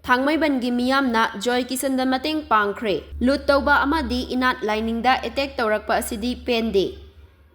Thangmeiband gi Miyamna Joykishan Da Mateng Pangkhre lut tauba amadi inat lining-da attack taurakpa asidi pende.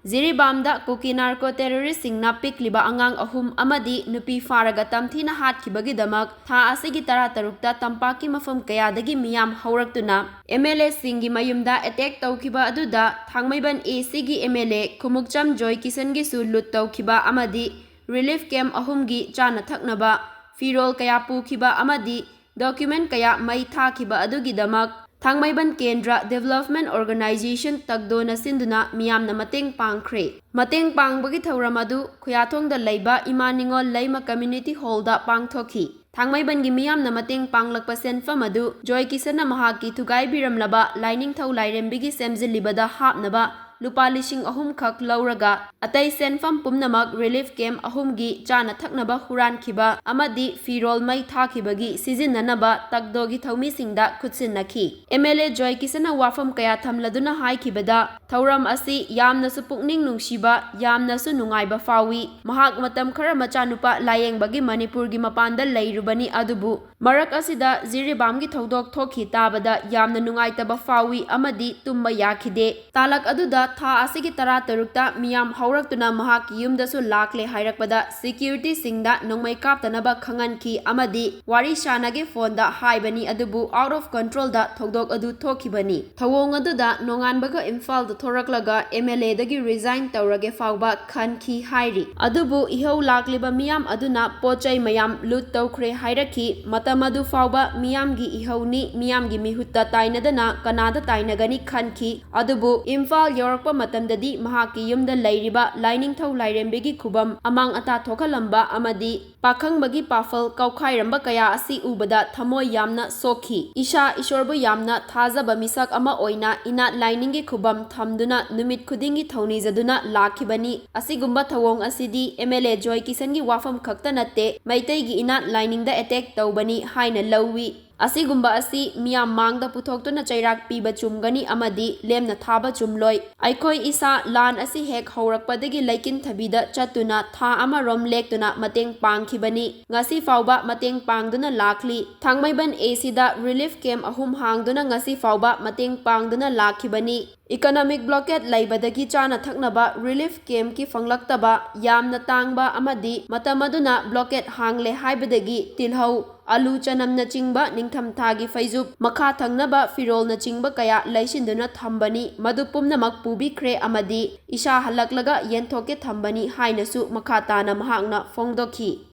Jiribamda kuki narco terrorist singna pikliba angang ahum amadi nupi faraga tamthina hatkibagi-damak tha asigi taratarukta tampaki mafam kayadagi miyam hauraktuna MLA singi mayumda attack taukiba aduda Thangmeiband AC-gi MLA Khumukcham Joykishan gi su lut taukiba amadi relief camp ahumgi chana thaknaba firol kaya pukiba amadi document kaya mai thakiba adugi-damak Thangmeiband Kendra Development Organization tagdona sinduna Miyamna Mateng Pangkhre Mateng Pangbagi thauram adu Khuyathongda leiba Imaningol Leima Community Hallda pangthoki. Thangmeiband gi Miyamna Mateng panglakpa senfam adu Joykishan na mahaki thugai biramlaba lining thau lairembigi semjilibada hapnaba lupa lising ahum khak lauraga atai senfam pumnamak relief camp ahumgi chana thaknaba huran khiba amadi firol mai thakibagi sijinnanaba tagdogi thaumi singda khutsinaki. MLA Joykishan na wafam kaya thamladuna haikibada thauram asi yamna su pukning nungsiba yamna su nungaiba fawi mahak matam khara machanupa layengbagi Manipur gi mapanda leirubani adubu marak asida jiribamgi thodok thoki tabada yamna nungaitaba fawi amadi tumba yakhide talak aduda tha asigi taratarukta miyam hauraktuna mahaki yumdasu lakle hairakpada security singda nongmai kaptanaba khanganki amadi wari shanage fonda haibani adubu out of control da thodok adu thokibani thawong aduda nonganbaga Imphal da thoraklaga MLA dagi resign taurage fawba khanki hairi adubu ihau lakliba miyam aduna pochai mayam lut taukhre hairaki matam adu fawba miyamgi ihauni miyamgi mihutta tainadana kanada tainagani khanki adubu Imphal matamdadi mahaki yumda lairiba lining thau lairembegi khubam amang ata thokalamba amadi pakhangbagi pafal kaukhairamb kaya asi ubada thamoi yamna sokhi isha ishorbu yamna thajaba misak ama oina ina lining gi khubam thamduna numit khudingi thaunijaduna lakhibani asigumba thawong asidi MLA Joykishan gi wafam khakta natte maitai gi ina lining da attack tawbani haina lawi asigumba asi miyam mangda puthoktuna chairak piba chumgani amadi lemna thaba chumloi aikhoi isa lan asi hek haurakpadagi laikin thabida chatuna tha ama rom lektuna mateng pangkhibani ngasi fawba mateng pangduna lakli Thangmeiband AC da relief camp ahum hangduna ngasi fawba mateng pangduna lakhibani economic blockade laibadagi chana thaknaba relief camp ki fanglaktaba yamna tangba amadi matamaduna blockade hangle haibadagi tilhau alu chanam na chingba ningtham thagi faizub makha thangnaba firol na chingba kaya laisinduna thambani madu pumnamak pubikhre amadi isha halaklaga yenthoke thambani hainasu makha tana mahakna fongdokhi.